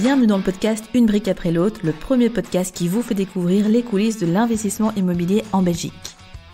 Bienvenue dans le podcast Une brique après l'autre, le premier podcast qui vous fait découvrir les coulisses de l'investissement immobilier en Belgique.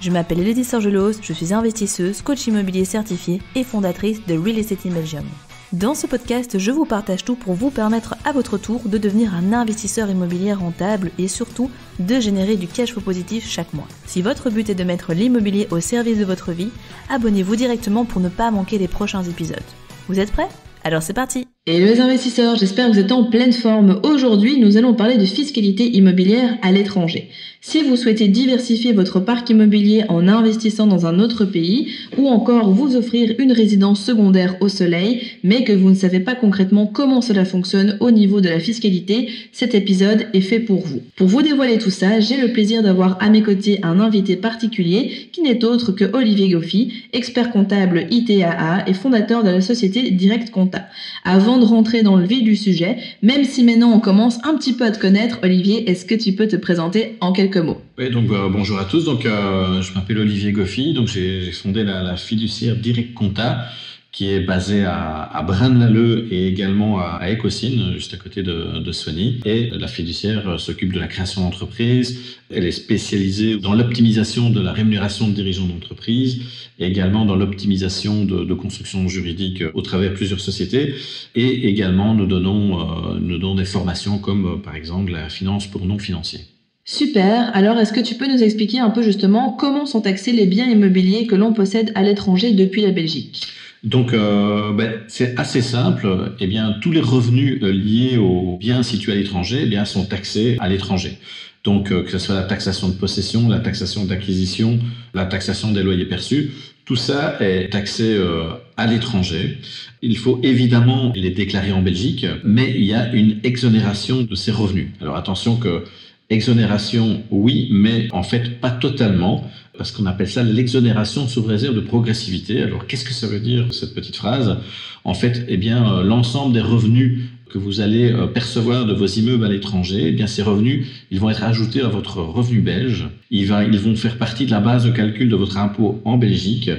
Je m'appelle Elodie Sorgelos, je suis investisseuse, coach immobilier certifié et fondatrice de Real Estate in Belgium. Dans ce podcast, je vous partage tout pour vous permettre à votre tour de devenir un investisseur immobilier rentable et surtout de générer du cash flow positif chaque mois. Si votre but est de mettre l'immobilier au service de votre vie, abonnez-vous directement pour ne pas manquer les prochains épisodes. Vous êtes prêts ? Alors c'est parti! Hello les investisseurs, j'espère que vous êtes en pleine forme. Aujourd'hui, nous allons parler de fiscalité immobilière à l'étranger. Si vous souhaitez diversifier votre parc immobilier en investissant dans un autre pays ou encore vous offrir une résidence secondaire au soleil, mais que vous ne savez pas concrètement comment cela fonctionne au niveau de la fiscalité, cet épisode est fait pour vous. Pour vous dévoiler tout ça, j'ai le plaisir d'avoir à mes côtés un invité particulier qui n'est autre que Olivier Goffy, expert comptable ITAA et fondateur de la société Direct Compta. Avant de rentrer dans le vif du sujet, même si maintenant on commence un petit peu à te connaître, Olivier, est-ce que tu peux te présenter en quelques mots? Oui, donc bonjour à tous. Donc je m'appelle Olivier Goffy. Donc j'ai fondé la fiduciaire Direct Compta, qui est basée à Braine-l'Alleud et également à Écosine, juste à côté de Soignies. Et la fiduciaire s'occupe de la création d'entreprises. Elle est spécialisée dans l'optimisation de la rémunération de dirigeants d'entreprise et également dans l'optimisation de construction juridique au travers de plusieurs sociétés. Et également, nous donnons des formations comme par exemple la finance pour non-financiers. Super, alors est-ce que tu peux nous expliquer un peu justement comment sont taxés les biens immobiliers que l'on possède à l'étranger depuis la Belgique ? Donc, c'est assez simple. Eh bien, tous les revenus liés aux biens situés à l'étranger, eh bien, sont taxés à l'étranger. Donc, que ce soit la taxation de possession, la taxation d'acquisition, la taxation des loyers perçus, tout ça est taxé à l'étranger. Il faut évidemment les déclarer en Belgique, mais il y a une exonération de ces revenus. Alors, attention que exonération, oui, mais en fait pas totalement, parce qu'on appelle ça l'exonération sous réserve de progressivité. Alors qu'est-ce que ça veut dire cette petite phrase ? En fait, eh bien l'ensemble des revenus que vous allez percevoir de vos immeubles à l'étranger, eh bien ces revenus, ils vont être ajoutés à votre revenu belge. Ils vont faire partie de la base de calcul de votre impôt en Belgique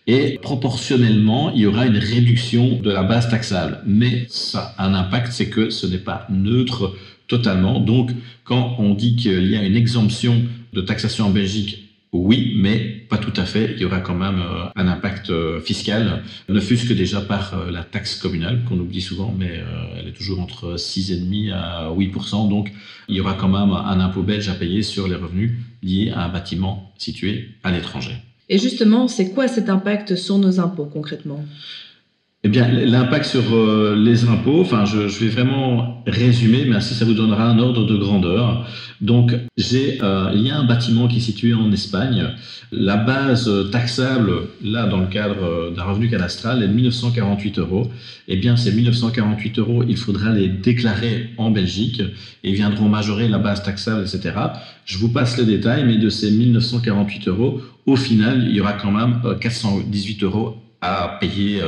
et proportionnellement, il y aura une réduction de la base taxable. Mais ça a un impact, c'est que ce n'est pas neutre totalement. Donc, quand on dit qu'il y a une exemption de taxation en Belgique, oui, mais pas tout à fait. Il y aura quand même un impact fiscal, ne fût-ce que déjà par la taxe communale, qu'on oublie souvent, mais elle est toujours entre 6,5% à 8%. Donc, il y aura quand même un impôt belge à payer sur les revenus liés à un bâtiment situé à l'étranger. Et justement, c'est quoi cet impact sur nos impôts concrètement ? Eh bien, l'impact sur les impôts, je vais vraiment résumer, mais ainsi ça vous donnera un ordre de grandeur. Donc, il y a un bâtiment qui est situé en Espagne. La base taxable, là, dans le cadre d'un revenu cadastral, est de 1948 €. Eh bien, ces 1948 €, il faudra les déclarer en Belgique et viendront majorer la base taxable, etc. Je vous passe les détails, mais de ces 1948 €, au final, il y aura quand même 418 € à payer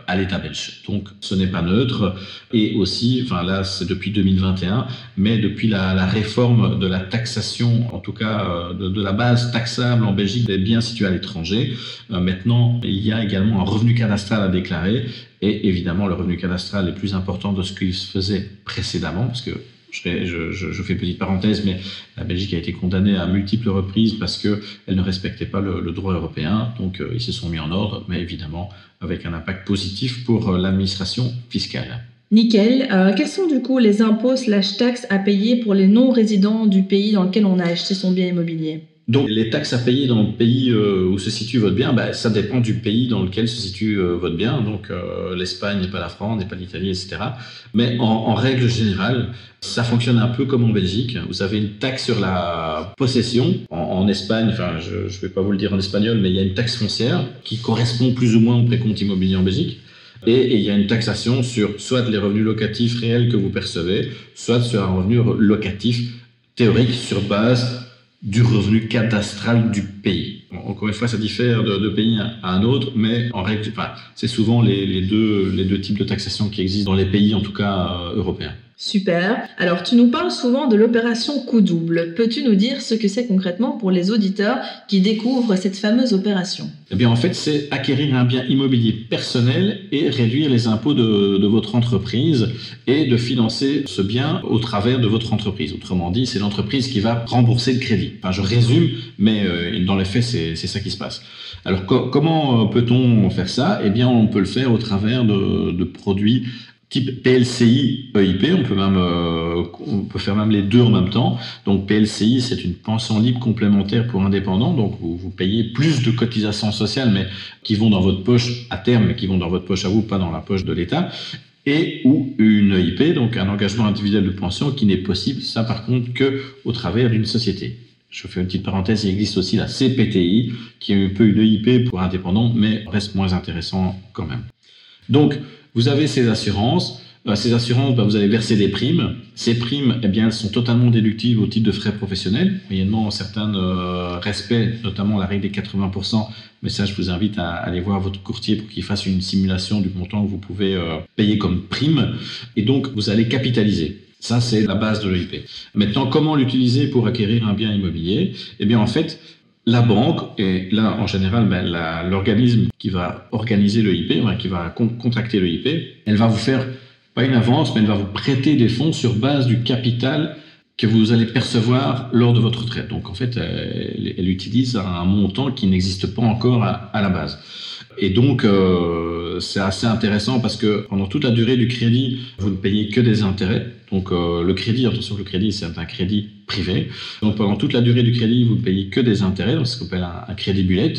à l'État belge. Donc ce n'est pas neutre. Et aussi, là c'est depuis 2021, mais depuis la réforme de la taxation, en tout cas de la base taxable en Belgique des biens situés à l'étranger, maintenant il y a également un revenu cadastral à déclarer. Et évidemment le revenu cadastral est plus important de ce qu'il se faisait précédemment, parce que je fais une petite parenthèse, mais la Belgique a été condamnée à multiples reprises parce qu'elle ne respectait pas le droit européen. Donc, ils se sont mis en ordre, mais évidemment avec un impact positif pour l'administration fiscale. Nickel. Quels sont du coup les impôts / taxes à payer pour les non-résidents du pays dans lequel on a acheté son bien immobilier ? Donc, les taxes à payer dans le pays où se situe votre bien, ça dépend du pays dans lequel se situe votre bien. Donc, l'Espagne n'est pas la France, n'est pas l'Italie, etc. Mais en règle générale, ça fonctionne un peu comme en Belgique. Vous avez une taxe sur la possession. En Espagne, je ne vais pas vous le dire en espagnol, mais il y a une taxe foncière qui correspond plus ou moins au précompte immobilier en Belgique. Et il y a une taxation sur soit les revenus locatifs réels que vous percevez, soit sur un revenu locatif théorique sur base du revenu cadastral du pays. Encore une fois, ça diffère de pays à un autre, mais en règle, c'est souvent les deux types de taxation qui existent dans les pays, en tout cas européens. Super. Alors, tu nous parles souvent de l'opération coup double. Peux-tu nous dire ce que c'est concrètement pour les auditeurs qui découvrent cette fameuse opération? Eh bien, en fait, c'est acquérir un bien immobilier personnel et réduire les impôts de votre entreprise et de financer ce bien au travers de votre entreprise. Autrement dit, c'est l'entreprise qui va rembourser le crédit. Enfin, je résume, mais dans les faits, c'est ça qui se passe. Alors, comment peut-on faire ça? Eh bien, on peut le faire au travers de produits type PLCI, EIP, on peut faire même les deux en même temps. Donc PLCI, c'est une pension libre complémentaire pour indépendants. Donc vous payez plus de cotisations sociales, mais qui vont dans votre poche à terme, mais qui vont dans votre poche à vous, pas dans la poche de l'État. Et ou une EIP, donc un engagement individuel de pension qui n'est possible, ça par contre, que au travers d'une société. Je fais une petite parenthèse, il existe aussi la CPTI, qui est un peu une EIP pour indépendants, mais reste moins intéressant quand même. Donc, vous avez ces assurances. Vous allez verser des primes. Ces primes, eh bien, elles sont totalement déductibles au titre de frais professionnels, moyennant certains respects, notamment la règle des 80%. Mais ça, je vous invite à aller voir votre courtier pour qu'il fasse une simulation du montant que vous pouvez payer comme prime. Et donc, vous allez capitaliser. Ça, c'est la base de l'EIP. Maintenant, comment l'utiliser pour acquérir un bien immobilier? Eh bien, en fait, la banque, et là, en général, l'organisme qui va organiser l'EIP, qui va contracter l'EIP, elle va vous faire, pas une avance, mais elle va vous prêter des fonds sur base du capital que vous allez percevoir lors de votre retraite. Donc, en fait, elle utilise un montant qui n'existe pas encore à la base. Et donc, c'est assez intéressant parce que pendant toute la durée du crédit, vous ne payez que des intérêts. Donc, le crédit, attention, le crédit, c'est un crédit privé. Donc, pendant toute la durée du crédit, vous ne payez que des intérêts, donc ce qu'on appelle un crédit bullet.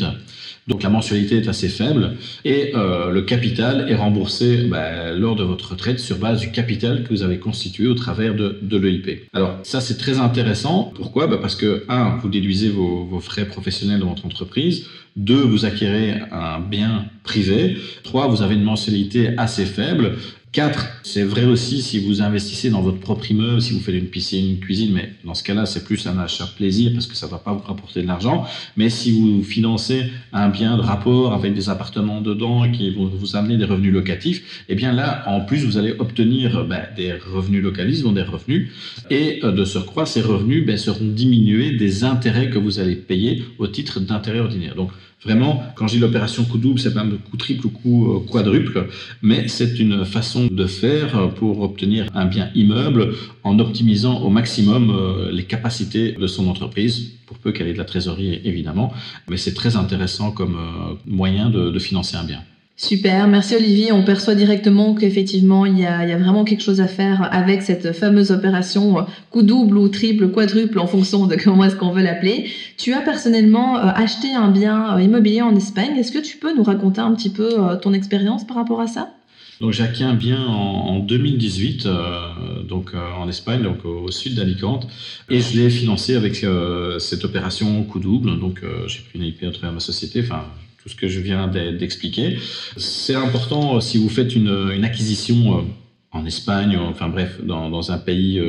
Donc, la mensualité est assez faible et le capital est remboursé lors de votre retraite sur base du capital que vous avez constitué au travers de l'EIP. Alors, ça, c'est très intéressant. Pourquoi? Parce que, 1, vous déduisez vos frais professionnels de votre entreprise. 2, vous acquérez un bien privé. 3, vous avez une mensualité assez faible. 4, c'est vrai aussi si vous investissez dans votre propre immeuble, si vous faites une piscine, une cuisine, mais dans ce cas-là, c'est plus un achat plaisir parce que ça ne va pas vous rapporter de l'argent. Mais si vous financez un bien de rapport avec des appartements dedans et qui vont vous amener des revenus locatifs, eh bien là, en plus, vous allez obtenir des revenus locatifs, des revenus. Et de surcroît, ces revenus seront diminués des intérêts que vous allez payer au titre d'intérêt ordinaire. Donc, vraiment, quand je dis l'opération coup double, c'est pas un coup triple ou coup quadruple, mais c'est une façon de faire pour obtenir un bien immeuble en optimisant au maximum les capacités de son entreprise, pour peu qu'elle ait de la trésorerie évidemment, mais c'est très intéressant comme moyen de financer un bien. Super, merci Olivier. On perçoit directement qu'effectivement, il y a vraiment quelque chose à faire avec cette fameuse opération coup double ou triple, quadruple en fonction de comment est-ce qu'on veut l'appeler. Tu as personnellement acheté un bien immobilier en Espagne. Est-ce que tu peux nous raconter un petit peu ton expérience par rapport à ça? Donc j'ai acquis un bien en 2018, en Espagne, donc au sud d'Alicante, et je l'ai financé avec cette opération coup double. Donc j'ai pris une EIP à travers ma société, tout ce que je viens d'expliquer. C'est important si vous faites une acquisition en Espagne, dans un pays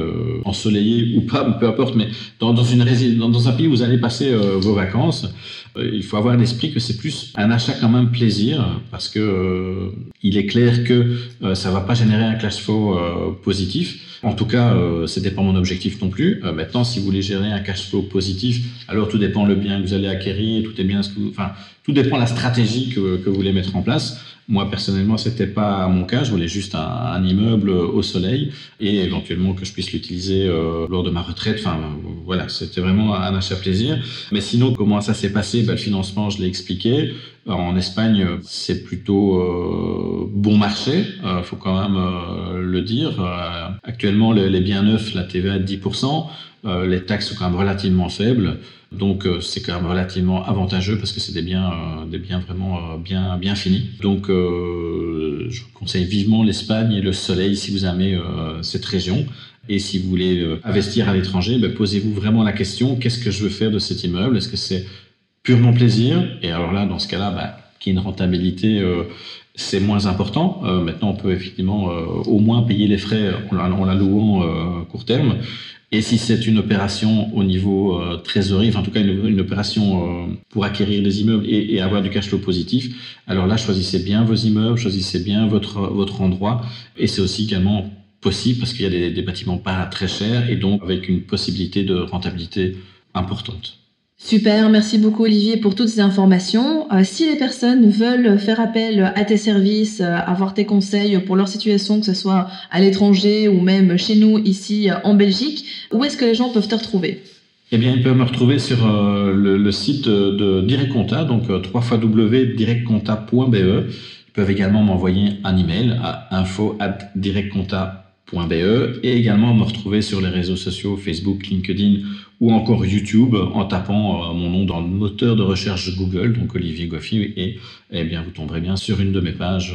ensoleillé ou pas, peu importe, mais dans un pays où vous allez passer vos vacances, il faut avoir à l'esprit que c'est plus un achat quand même plaisir, parce que il est clair que ça va pas générer un cash flow positif. En tout cas, c'était pas mon objectif non plus. Maintenant, si vous voulez générer un cash flow positif, alors tout dépend le bien que vous allez acquérir, tout dépend la stratégie que vous voulez mettre en place. Moi, personnellement, c'était pas mon cas. Je voulais juste un immeuble au soleil et éventuellement que je puisse l'utiliser lors de ma retraite. Voilà, c'était vraiment un achat plaisir. Mais sinon, comment ça s'est passé? Le financement, je l'ai expliqué. En Espagne, c'est plutôt bon marché, faut quand même le dire. Actuellement, les biens neufs, la TVA est de 10%. Les taxes sont quand même relativement faibles. Donc, c'est quand même relativement avantageux parce que c'est des biens vraiment bien finis. Donc, je vous conseille vivement l'Espagne et le soleil si vous aimez cette région. Et si vous voulez investir à l'étranger, posez-vous vraiment la question, qu'est-ce que je veux faire de cet immeuble? Est-ce que c'est purement plaisir? Et alors là, dans ce cas-là, qu'il y ait une rentabilité, c'est moins important. Maintenant, on peut effectivement au moins payer les frais en la louant court terme. Et si c'est une opération au niveau trésorerie, en tout cas une opération pour acquérir des immeubles et avoir du cash flow positif, alors là, choisissez bien vos immeubles, choisissez bien votre endroit. Et c'est aussi également possible parce qu'il y a des bâtiments pas très chers et donc avec une possibilité de rentabilité importante. Super, merci beaucoup Olivier pour toutes ces informations. Si les personnes veulent faire appel à tes services, avoir tes conseils pour leur situation, que ce soit à l'étranger ou même chez nous ici en Belgique, où est-ce que les gens peuvent te retrouver ? Eh bien, ils peuvent me retrouver sur le site de Direct Compta, donc www.directcompta.be. Ils peuvent également m'envoyer un email à info@directcompta.be et également me retrouver sur les réseaux sociaux Facebook, LinkedIn ou encore YouTube en tapant mon nom dans le moteur de recherche Google, donc Olivier Goffy, et eh bien, vous tomberez bien sur une de mes pages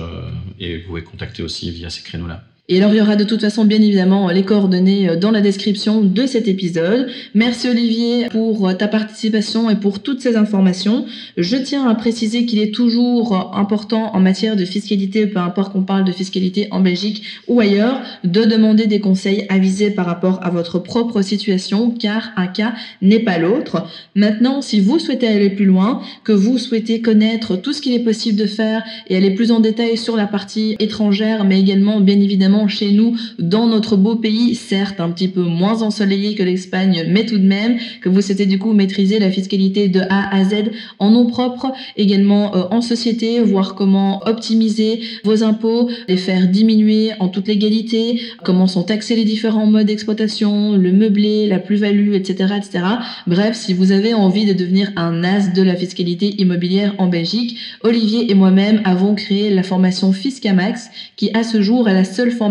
et vous pouvez contacter aussi via ces créneaux-là. Et alors, il y aura de toute façon, bien évidemment, les coordonnées dans la description de cet épisode. Merci Olivier pour ta participation et pour toutes ces informations. Je tiens à préciser qu'il est toujours important en matière de fiscalité, peu importe qu'on parle de fiscalité en Belgique ou ailleurs, de demander des conseils avisés par rapport à votre propre situation, car un cas n'est pas l'autre. Maintenant, si vous souhaitez aller plus loin, que vous souhaitez connaître tout ce qu'il est possible de faire et aller plus en détail sur la partie étrangère, mais également, bien évidemment, chez nous, dans notre beau pays, certes un petit peu moins ensoleillé que l'Espagne, mais tout de même, que vous souhaitez du coup maîtriser la fiscalité de A à Z en nom propre, également en société, voir comment optimiser vos impôts, les faire diminuer en toute légalité, comment sont taxés les différents modes d'exploitation, le meublé, la plus-value, etc., etc. Bref, si vous avez envie de devenir un as de la fiscalité immobilière en Belgique, Olivier et moi-même avons créé la formation Fiscamax, qui à ce jour est la seule formation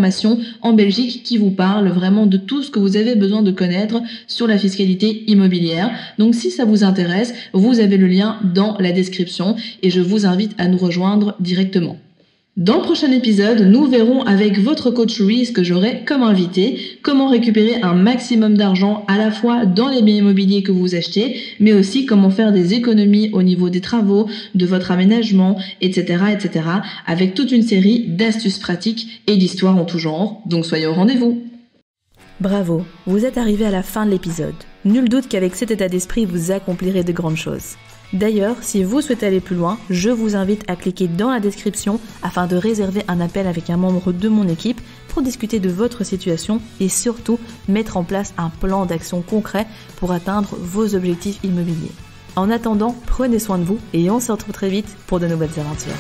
en Belgique qui vous parle vraiment de tout ce que vous avez besoin de connaître sur la fiscalité immobilière. Donc si ça vous intéresse, vous avez le lien dans la description et je vous invite à nous rejoindre directement. Dans le prochain épisode, nous verrons avec votre coach Louise que j'aurai comme invité comment récupérer un maximum d'argent à la fois dans les biens immobiliers que vous achetez, mais aussi comment faire des économies au niveau des travaux, de votre aménagement, etc., etc., avec toute une série d'astuces pratiques et d'histoires en tout genre. Donc soyez au rendez-vous. Bravo, vous êtes arrivé à la fin de l'épisode. Nul doute qu'avec cet état d'esprit, vous accomplirez de grandes choses. D'ailleurs, si vous souhaitez aller plus loin, je vous invite à cliquer dans la description afin de réserver un appel avec un membre de mon équipe pour discuter de votre situation et surtout mettre en place un plan d'action concret pour atteindre vos objectifs immobiliers. En attendant, prenez soin de vous et on se retrouve très vite pour de nouvelles aventures.